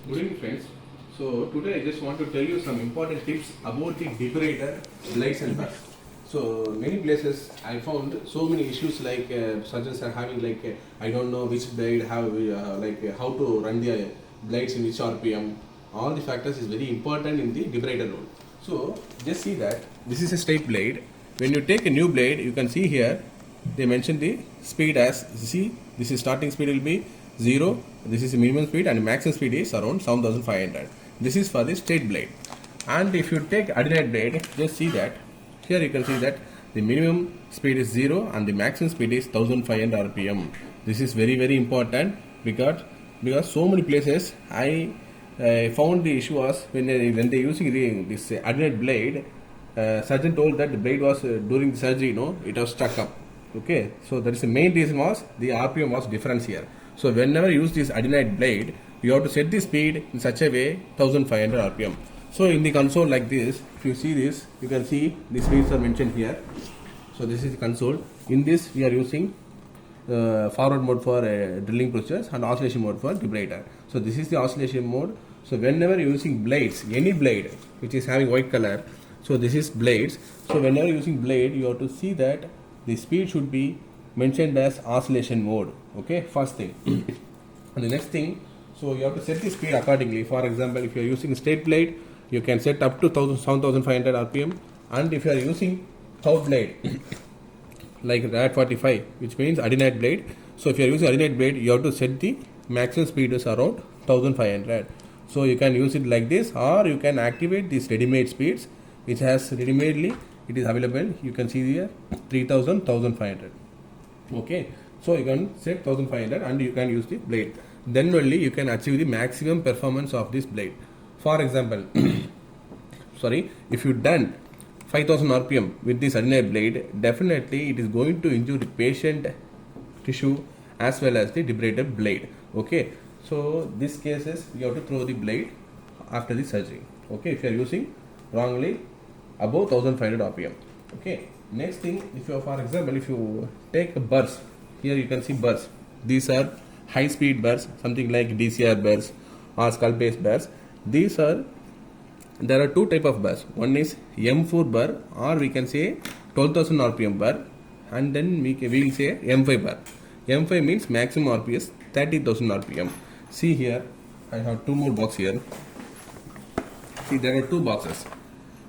Good evening, friends. So today I just want to tell you some important tips about the Debritor blades and bars. So many places I found so many issues like surgeons are having like I don't know which blade how to run the blades in which RPM. All the factors is very important in the Debritor role. So just see that this is a straight blade. When you take a new blade, you can see here they mention the speed as see this is starting speed will be 0, this is the minimum speed and maximum speed is around 7500. This is for the straight blade. And if you take alternate blade, just see that here you can see that the minimum speed is 0 and the maximum speed is 1500 rpm. This is very important because so many places I found the issue was when they using this alternate blade, surgeon told that the blade was during the surgery it was stuck up. Okay, so that is the main reason was the RPM was difference here. So whenever you use this alternate blade, you have to set the speed in such a way 1500 rpm. So in the console like this, if you see this, you can see the speeds are mentioned here. So this is the console. In this we are using forward mode for drilling procedures and oscillation mode for debrider. So this is the oscillation mode. So whenever you are using blades, any blade which is having white color, so this is blades. So whenever using blade, you have to see that the speed should be mentioned as oscillation mode. Okay, first thing. And the next thing, so you have to set the speed accordingly. For example, if you are using straight blade, you can set up to 7500 rpm. And if you are using curved blade like RAD 45, which means alternate blade, so if you are using alternate blade, you have to set the maximum speed is around 1500. So you can use it like this, or you can activate these ready-made speeds which has ready-madely it is available. You can see here 3000 1500. Okay, so you can set 1500 and you can use the blade, then only you can achieve the maximum performance of this blade. For example, sorry, if you done 5000 rpm with this alternate blade, definitely it is going to injure the patient tissue as well as the debrider blade. Okay, so this cases you have to throw the blade after the surgery. Okay, if you are using wrongly above 1500 rpm. Okay, next thing, if you, for example, if you take a burs, here you can see burs. These are high speed burs, something like DCR burs or skull base burs. There are two type of burs. One is M4 bur, or we can say 12,000 rpm bur, and then we will say M5 bur. M5 means maximum RPS 30,000 rpm. See here, I have two more boxes here. See, there are two boxes.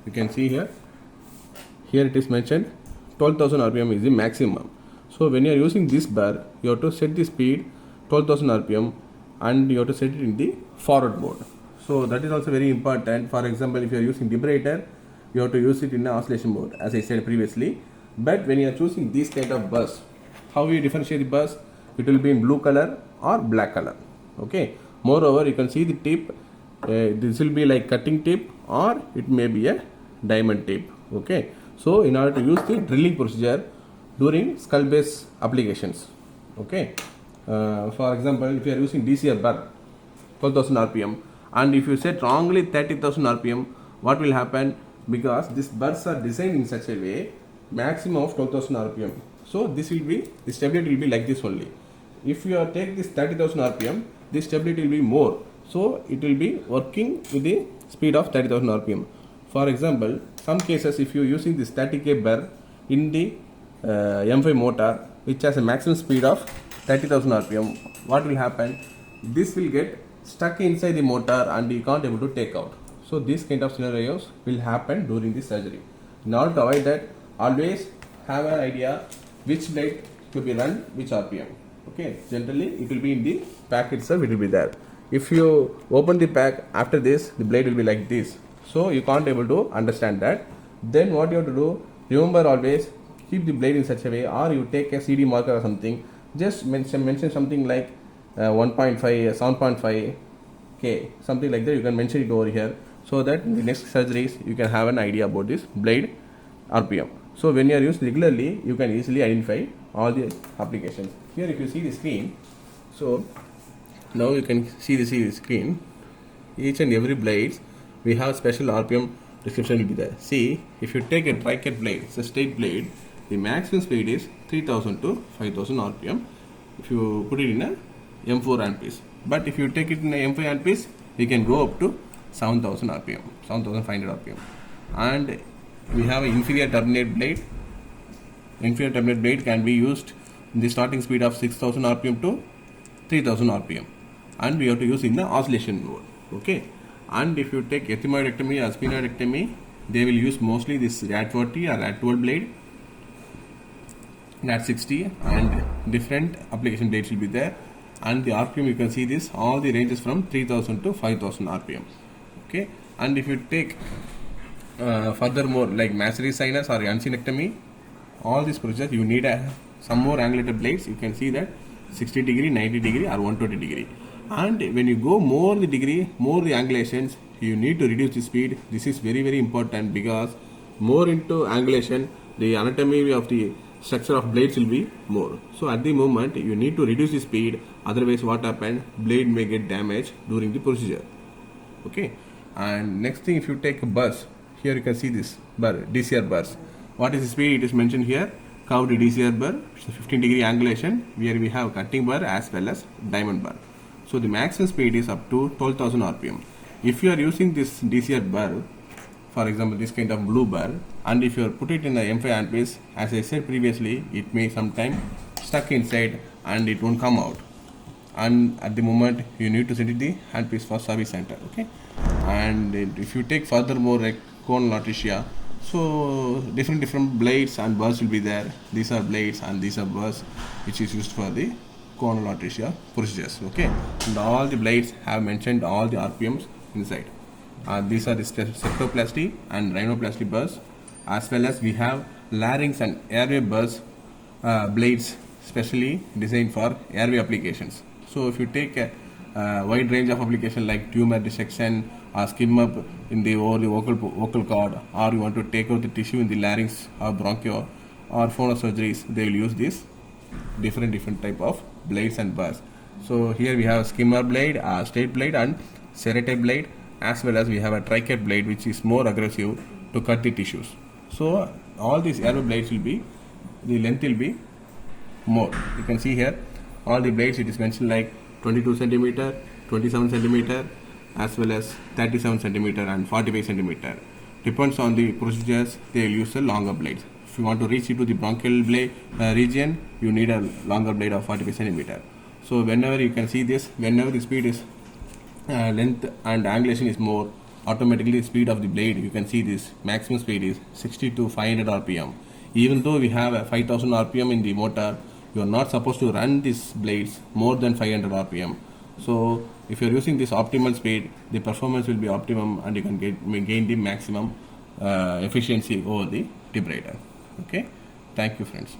You can see here it is mentioned 12,000 rpm is the maximum. So when you are using this bar, you have to set the speed 12,000 rpm and you have to set it in the forward mode. So that is also very important. For example, if you are using debrider, you have to use it in the oscillation mode, as I said previously. But when you are choosing this kind of bus, how you differentiate the bus? It will be in blue color or black color. Okay, moreover, you can see the tip. This will be like cutting tip, or it may be a diamond tip. Okay, so in order to use the drilling procedure during skull base applications. Okay, for example, if you are using DCR bar 12,000 rpm and if you set wrongly 30,000 rpm, what will happen? Because these bars are designed in such a way maximum of 12,000 rpm. So this will be, the stability will be like this only. If you take this 30,000 rpm, this stability will be more. So it will be working with the speed of 30,000 rpm. For example, some cases if you are using this 30k bar in the M5 motor which has a maximum speed of 30,000 rpm, what will happen? This will get stuck inside the motor and you can't able to take out. So these kind of scenarios will happen during the surgery. In order to avoid that, always have an idea which blade to be run, which RPM. Okay, generally it will be in the pack itself, it will be there. If you open the pack, after this the blade will be like this, so you can't able to understand that. Then what you have to do, remember always keep the blade in such a way, or you take a CD marker or something, just mention something like 1.5 7.5 k, something like that. You can mention it over here, so that in the next surgeries you can have an idea about this blade RPM. So when you are used regularly, you can easily identify all the applications. Here if you see the screen, so now you can see the screen. Each and every blades we have special RPM description will be there. See, if you take a tri-cut blade, it's a straight blade, the maximum speed is 3000 to 5000 RPM if you put it in a M4 handpiece. But if you take it in a M5 handpiece, we can go up to 7000 rpm, 7500 rpm. And we have an inferior terminate blade. Inferior terminate blade can be used in the starting speed of 6000 rpm to 3000 rpm, and we have to use in the oscillation mode. Okay, and if you take ethmoidectomy or sphenoidectomy, they will use mostly this RAD40 or RAD12 blade, RAD60, and different application blades will be there. And the RPM, you can see this, all the ranges from 3000 to 5000 RPM. Okay, and if you take furthermore like macery sinus or uncinectomy, all these procedures you need some more angulated blades. You can see that 60 degree, 90 degree or 120 degree. And when you go more the degree, more the angulations, you need to reduce the speed. This is very, very important, because more into angulation, the anatomy of the structure of blades will be more. So at the moment you need to reduce the speed, otherwise what happen, blade may get damaged during the procedure. Okay, and next thing, if you take a burs, here you can see this bur, DCR burs. What is the speed? It is mentioned here, curved DCR bur, 15 degree angulation, where we have cutting bur as well as diamond bur. So the maximum speed is up to 12,000 rpm. If you are using this DCR bur, for example this kind of blue bur, and if you put it in the M5 handpiece, as I said previously, it may sometime stuck inside and it won't come out, and at the moment you need to send it the handpiece for service center. Okay, and if you take furthermore like conal atresia, so different blades and burs will be there. These are blades and these are burs, which is used for the conal atresia procedures. Okay, and all the blades have mentioned all the RPMs inside. These are the septoplasty and rhinoplasty burs, as well as we have larynx and airway burs blades specially designed for airway applications. So if you take a wide range of application like tumor dissection or skim up in the over the vocal cord, or you want to take out the tissue in the larynx or bronchio or phonosurgeries, they will use this different type of blades and burs. So here we have skimmer blade, straight blade and serrated blade, as well as we have a trichet blade, which is more aggressive to cut the tissues. So all these airway blades will be, the length will be more. You can see here all the blades, it is mentioned like 22 centimeter, 27 centimeter, as well as 37 centimeter and 45 centimeter. Depends on the procedures, they will use a longer blades. If you want to reach into the bronchial blade region, you need a longer blade of 45 centimeter. So whenever you can see this, whenever the speed is length and angulation is more, automatically the speed of the blade, you can see this maximum speed is 60 to 500 rpm. Even though we have a 5000 rpm in the motor, you are not supposed to run these blades more than 500 rpm. So if you are using this optimal speed, the performance will be optimum and you can gain the maximum efficiency over the debrider. Okay, thank you friends.